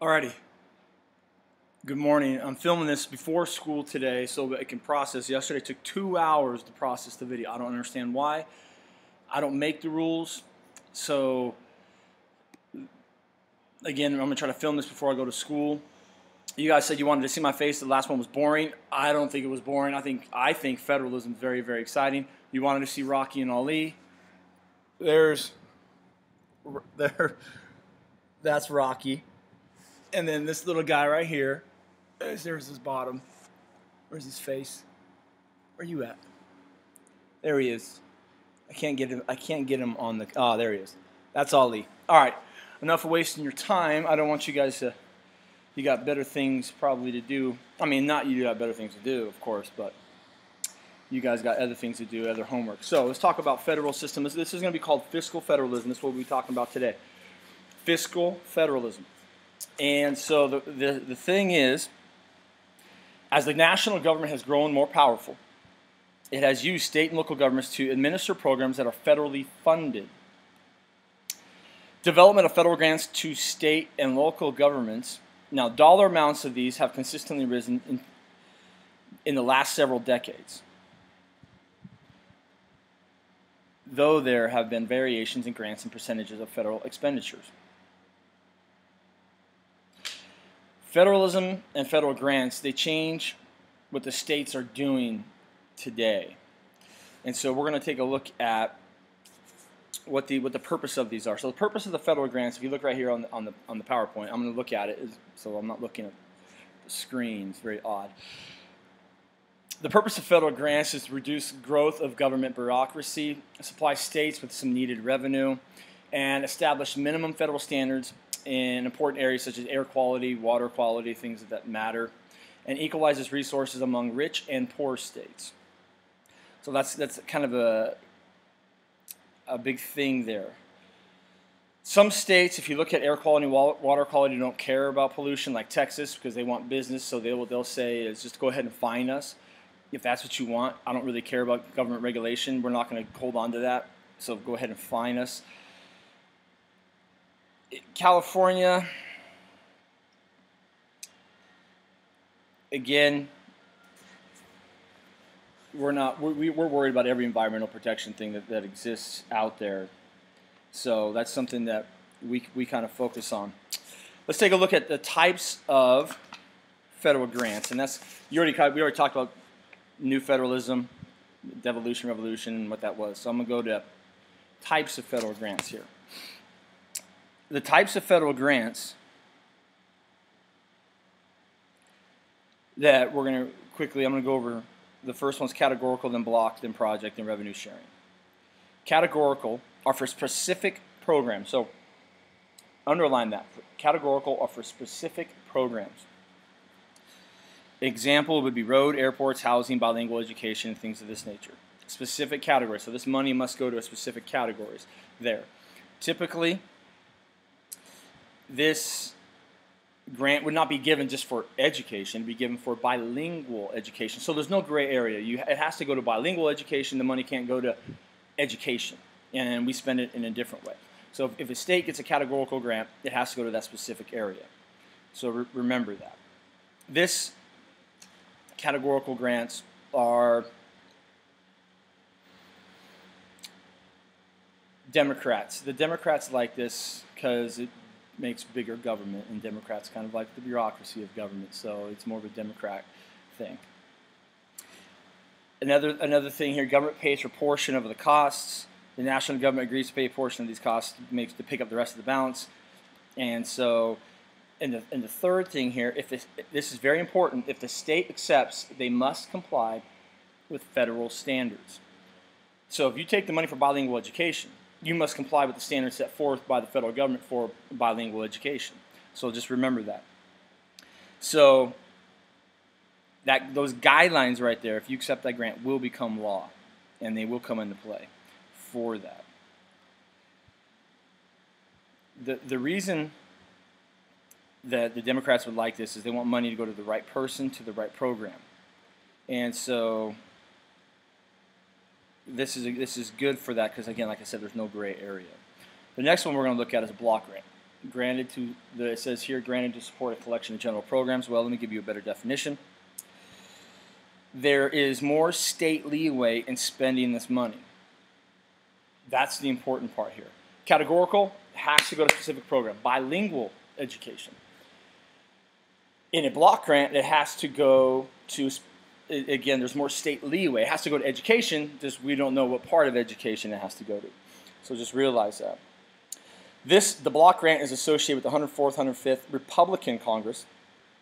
Alrighty, good morning. I'm filming this before school today so that I can process. Yesterday it took 2 hours to process the video. I don't understand why. I don't make the rules. So, again, I'm going to try to film this before I go to school. You guys said you wanted to see my face. The last one was boring. I don't think it was boring. I think federalism is very, very exciting. You wanted to see Rocky and Ali. That's Rocky. And then this little guy right here, there's his bottom. Where's his face? Where you at? There he is. I can't get him on the. Oh, there he is. That's Ali. All right. Enough of wasting your time. I don't want you guys to. You got better things probably to do. I mean, not you got better things to do, of course, but you guys got other things to do, other homework. So let's talk about federal system. This is going to be called fiscal federalism. This is what we'll be talking about today. Fiscal federalism. And so the thing is, as the national government has grown more powerful, it has used state and local governments to administer programs that are federally funded. Development of federal grants to state and local governments. Now, dollar amounts of these have consistently risen in the last several decades, though there have been variations in grants and percentages of federal expenditures. Federalism and federal grants, they change what the states are doing today. And so we're going to take a look at what the purpose of these are. So the purpose of the federal grants, if you look right here on the PowerPoint, I'm going to look at it, so I'm not looking at the screen. It's very odd. The purpose of federal grants is to reduce growth of government bureaucracy, supply states with some needed revenue, and establish minimum federal standards in important areas such as air quality, water quality, things that matter, and equalizes resources among rich and poor states. So that's kind of a big thing there. Some states, if you look at air quality and water quality, don't care about pollution, like Texas, because they want business, so they'll say is just go ahead and fine us if that's what you want. I don't really care about government regulation. We're not going to hold on to that, so go ahead and fine us. California, again, we're worried about every environmental protection thing that exists out there. So that's something that we kind of focus on. Let's take a look at the types of federal grants, and we already talked about new federalism, devolution, revolution, and what that was. So I'm going to go to types of federal grants here. The types of federal grants that we're going to quickly, I'm going to go over. The first one's categorical, then block, then project, then revenue sharing. Categorical are for specific programs. So underline that. Categorical are for specific programs. Example would be road, airports, housing, bilingual education, things of this nature. Specific categories. So this money must go to a specific categories there. Typically, this grant would not be given just for education. It would be given for bilingual education. So there's no gray area. It has to go to bilingual education. The money can't go to education. And we spend it in a different way. So if a state gets a categorical grant, it has to go to that specific area. So remember that. This categorical grants are Democrats. The Democrats like this because it makes bigger government, and Democrats kind of like the bureaucracy of government, so it's more of a Democrat thing. Another thing here, government pays for a portion of the costs. The national government agrees to pay a portion of these costs to pick up the rest of the balance. And so, and the third thing here, this is very important, if the state accepts, they must comply with federal standards. So if you take the money for bilingual education, you must comply with the standards set forth by the federal government for bilingual education. So just remember that. So those guidelines right there, if you accept that grant, will become law, and they will come into play for that. The reason that the Democrats would like this is they want money to go to the right person, to the right program. And so this is good for that because, again, like I said, there's no gray area. The next one we're going to look at is a block grant. granted to it says here, granted to support a collection of general programs. Well, let me give you a better definition. There is more state leeway in spending this money. That's the important part here. Categorical has to go to a specific program. Bilingual education. In a block grant, it has to go to, again, there's more state leeway. It has to go to education, just we don't know what part of education it has to go to. So just realize that. The block grant is associated with the 104th, 105th Republican Congress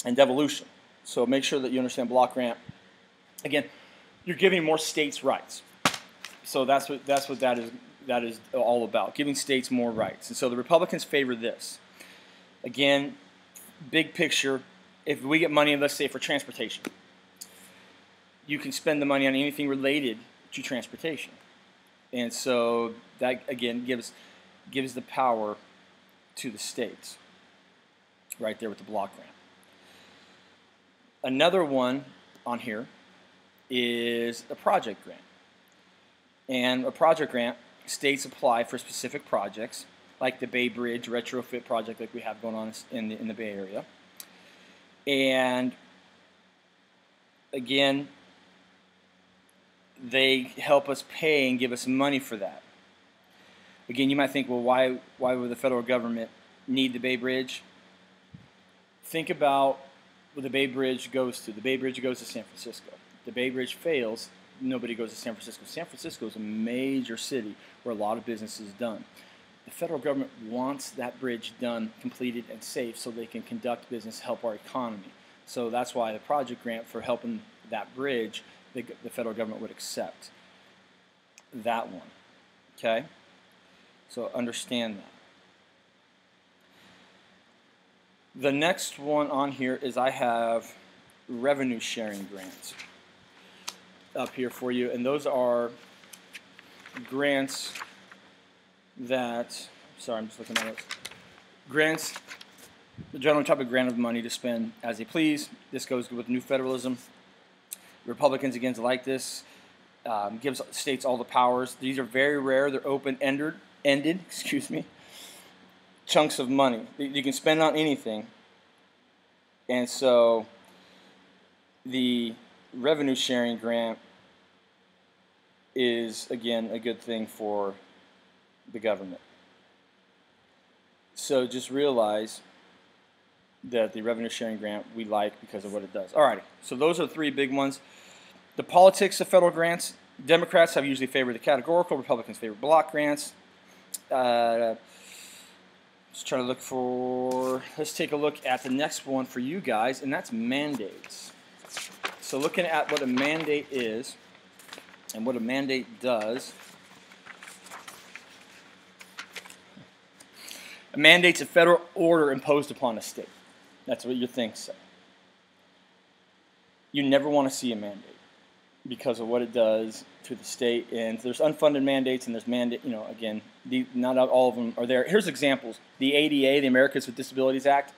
and devolution. So make sure that you understand block grant. Again, you're giving more states rights. So that's what that is all about, giving states more rights. And so the Republicans favor this. Again, big picture, if we get money, let's say for transportation, you can spend the money on anything related to transportation. And so that, again, gives the power to the states, right there with the block grant. Another one on here is a project grant. And a project grant, states apply for specific projects, like the Bay Bridge retrofit project like we have going on in the Bay Area. And again, they help us pay and give us money for that. Again, you might think, well, why would the federal government need the Bay Bridge? Think about what the Bay Bridge goes to. The Bay Bridge goes to San Francisco. If the Bay Bridge fails, nobody goes to San Francisco. San Francisco is a major city where a lot of business is done. The federal government wants that bridge done, completed, and safe so they can conduct business, help our economy. So that's why the project grant for helping that bridge, the federal government would accept that one. Okay? So understand that. The next one on here is I have revenue sharing grants up here for you, and those are grants that, sorry, I'm just looking at it. Grants, the general type of grant of money to spend as they please. This goes with new federalism. Republicans, again, like this, gives states all the powers. These are very rare. They're open-ended, chunks of money. You can spend on anything. And so the revenue sharing grant is, again, a good thing for the government. So just realize that the revenue sharing grant we like because of what it does. Alrighty, so those are the three big ones. The politics of federal grants, Democrats have usually favored the categorical, Republicans favor block grants. Just trying to look for, let's take a look at the next one for you guys, and that's mandates. So looking at what a mandate is and what a mandate does. A mandate's a federal order imposed upon a state. That's what your things say. You never want to see a mandate because of what it does to the state. And there's unfunded mandates and there's mandate, again, not all of them are there. Here's examples. The ADA, the Americans with Disabilities Act.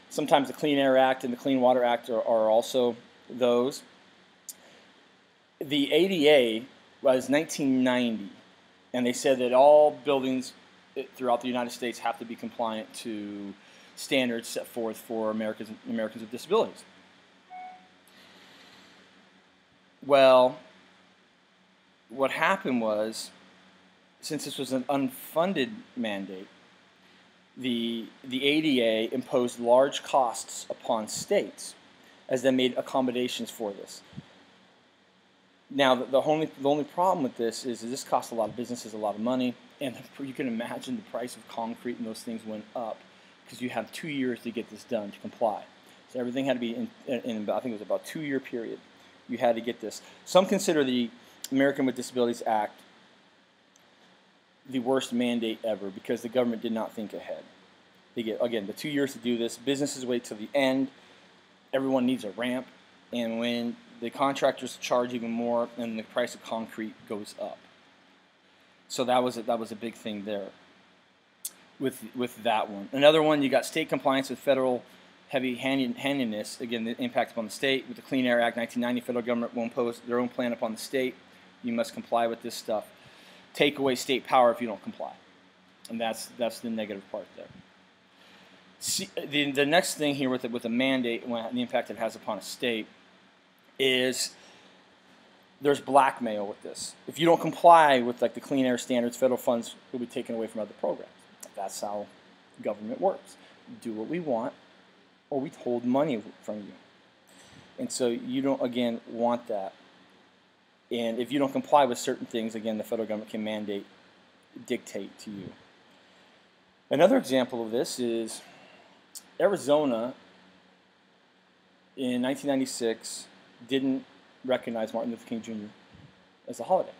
Sometimes the Clean Air Act and the Clean Water Act are also those. The ADA was 1990, and they said that all buildings throughout the United States have to be compliant to standards set forth for Americans with disabilities. Well, what happened was, since this was an unfunded mandate, the ADA imposed large costs upon states as they made accommodations for this. Now, the only problem with this is this costs a lot of businesses a lot of money, and you can imagine the price of concrete and those things went up because you have 2 years to get this done to comply. So everything had to be in I think it was about a 2-year period. You had to get this. Some consider the American with Disabilities Act the worst mandate ever because the government did not think ahead. They get, again, the 2 years to do this. Businesses wait till the end. Everyone needs a ramp. And when the contractors charge even more, and the price of concrete goes up. So that was a big thing there with that one. Another one, you got state compliance with federal heavy-handedness. Again, the impact upon the state. With the Clean Air Act 1990, federal government will impose their own plan upon the state. You must comply with this stuff. Take away state power if you don't comply. And that's the negative part there. See, the next thing here with the mandate and the impact it has upon a state is there's blackmail with this. If you don't comply with like the clean air standards, federal funds will be taken away from other programs. That's how government works. Do what we want, or we hold money from you. And so you don't, again, want that. And if you don't comply with certain things, again, the federal government can mandate, dictate to you. Another example of this is Arizona in 1996 didn't recognize Martin Luther King Jr. as a holiday.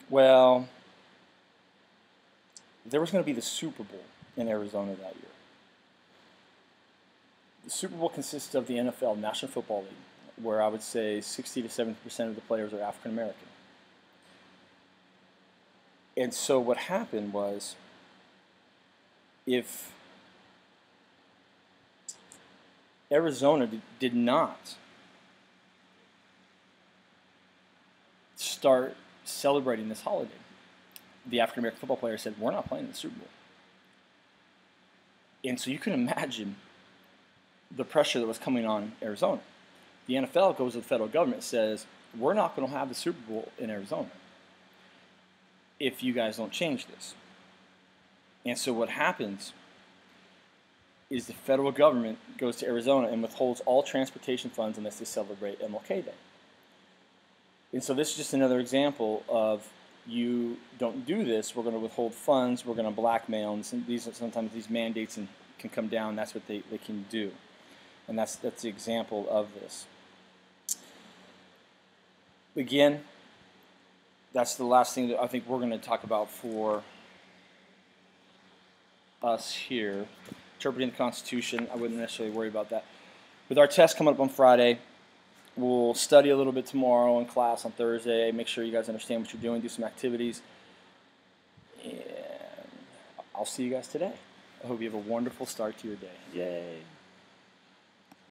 Well, there was going to be the Super Bowl in Arizona that year. The Super Bowl consists of the NFL, National Football League, where I would say 60 to 70% of the players are African American. And so what happened was, if Arizona did not start celebrating this holiday, the African American football players said, we're not playing in the Super Bowl. And so you can imagine the pressure that was coming on Arizona. The NFL goes to the federal government and says, we're not going to have the Super Bowl in Arizona if you guys don't change this. And so what happens is the federal government goes to Arizona and withholds all transportation funds unless they celebrate MLK Day. And so this is just another example of, you don't do this, we're going to withhold funds, we're going to blackmail, and sometimes these mandates can come down. That's what they can do. And that's the example of this. Again, that's the last thing that I think we're going to talk about for us here. Interpreting the Constitution, I wouldn't necessarily worry about that. With our test coming up on Friday, we'll study a little bit tomorrow in class on Thursday. Make sure you guys understand what you're doing, do some activities. And I'll see you guys today. I hope you have a wonderful start to your day. Yay.